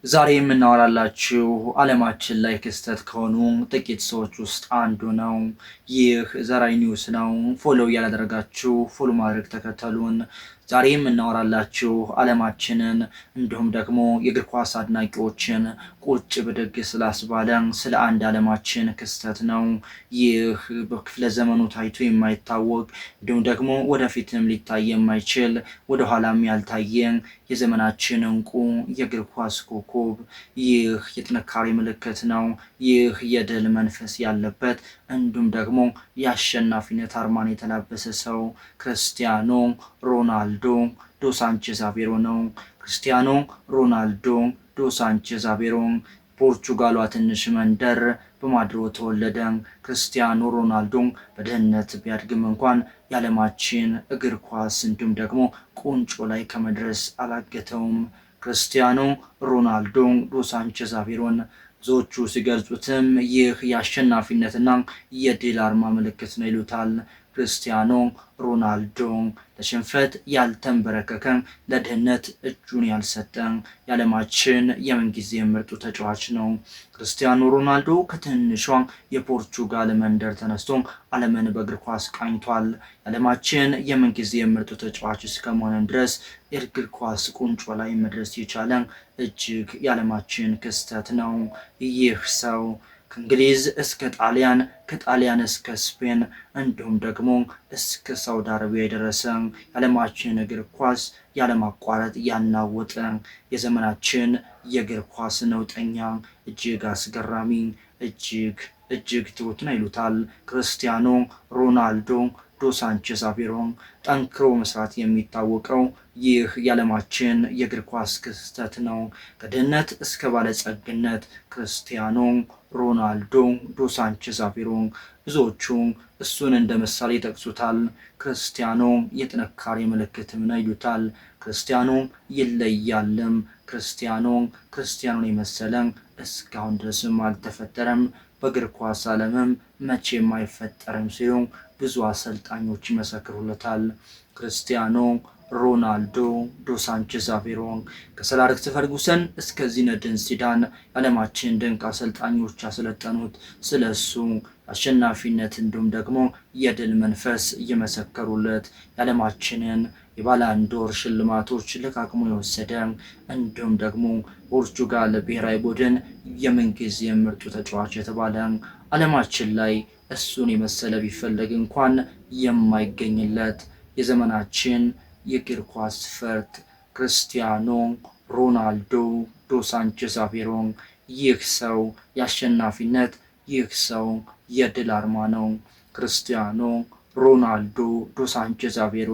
ዛሬ የምናወራላችሁ ዓለማችን ላይ ክስተት ከሆኑ ጥቂት ሰዎች ውስጥ አንዱ ነው። ይህ ዘራይ ኒውስ ነው። ፎሎው ያላደረጋችሁ ፎሎ ማድረግ ተከተሉን። ዛሬ የምናወራላችሁ ዓለማችንን እንዲሁም ደግሞ የእግር ኳስ አድናቂዎችን ቁጭ ብድግ ስላስባለ ስለ አንድ ዓለማችን ክስተት ነው። ይህ በክፍለ ዘመኑ ታይቶ የማይታወቅ እንዲሁም ደግሞ ወደፊትም ሊታይ የማይችል ወደኋላም ያልታየ የዘመናችን እንቁ የእግር ኳስ ኮከብ፣ ይህ የጥንካሬ ምልክት ነው። ይህ የድል መንፈስ ያለበት እንዲሁም ደግሞ የአሸናፊነት አርማን የተላበሰ ሰው ክርስቲያኖ ሮናልዶ ዶ ሳንቼዝ አቬሮ ነው። ክርስቲያኖ ሮናልዶ ዶ ሳንቼዝ አቬሮ ፖርቹጋሏ ትንሽ መንደር በማድሮ ተወለደ። ክርስቲያኖ ሮናልዶ በድህነት ቢያድግም እንኳን የዓለማችን እግር ኳስ እንዲሁም ደግሞ ቁንጮ ላይ ከመድረስ አላገተውም። ክርስቲያኖ ሮናልዶ ዶ ሳንቼዝ አቬሮን ብዙዎቹ ሲገልጹትም ይህ የአሸናፊነትና የድል አርማ ምልክት ነው ይሉታል። ክርስቲያኖ ሮናልዶ ለሽንፈት ያልተንበረከከ፣ ለድህነት እጁን ያልሰጠ የዓለማችን የምንጊዜ ምርጡ ተጫዋች ነው። ክርስቲያኖ ሮናልዶ ከትንሿ የፖርቹጋል መንደር ተነስቶ ዓለምን በእግር ኳስ ቃኝቷል። የዓለማችን የምንጊዜ ምርጡ ተጫዋች እስከመሆን ድረስ የእግር ኳስ ቁንጮ ላይ መድረስ የቻለ እጅግ የዓለማችን ክስተት ነው። ይህ ሰው ከእንግሊዝ እስከ ጣሊያን፣ ከጣሊያን እስከ ስፔን እንዲሁም ደግሞ እስከ ሳውዲ አረቢያ የደረሰ የዓለማችን እግር ኳስ ያለማቋረጥ ያናወጠ የዘመናችን የእግር ኳስ ነውጠኛ፣ እጅግ አስገራሚ፣ እጅግ ትሁት ነው ይሉታል። ክርስቲያኖ ሮናልዶ ዶ ሳንቼዝ አቬሮ ጠንክሮ መስራት የሚታወቀው ይህ የዓለማችን የእግር ኳስ ክስተት ነው። ከድህነት እስከ ባለጸግነት ክርስቲያኖ ሮናልዶ ዶ ሳንቼዝ አቬሮ ብዙዎቹ እሱን እንደ ምሳሌ ይጠቅሱታል። ክርስቲያኖ የጥንካሬ ምልክትም ነው ይሉታል። ክርስቲያኖ ይለያልም። ክርስቲያኖን የመሰለ እስካሁን ድረስም አልተፈጠረም፣ በእግር ኳስ ዓለምም መቼም አይፈጠርም ሲሉ ብዙ አሰልጣኞች ይመሰክሩለታል። ክርስቲያኖ ሮናልዶ ዶ ሳንቼዝ አቬሮ ከሰር አሌክስ ፈርጉሰን እስከ ዚነዲን ዚዳን የዓለማችን ድንቅ አሰልጣኞች ያሰለጠኑት ስለሱ አሸናፊነት እንዲሁም ደግሞ የድል መንፈስ እየመሰከሩለት የዓለማችንን የባላንዶር ሽልማቶች ለቃቅሞ የወሰደ እንዲሁም ደግሞ ፖርቹጋል ብሔራዊ ቡድን የምንጊዜ ምርጡ ተጫዋች የተባለ ዓለማችን ላይ እሱን የመሰለ ቢፈለግ እንኳን የማይገኝለት የዘመናችን የእግር ኳስ ፈርጥ ክርስቲያኖ ሮናልዶ ዶ ሳንቼዝ አቬሮ ይህ ሰው የአሸናፊነት፣ ይህ ሰው የድል አርማ ነው። ክርስቲያኖ ሮናልዶ ዶ ሳንቼዝ አቬሮ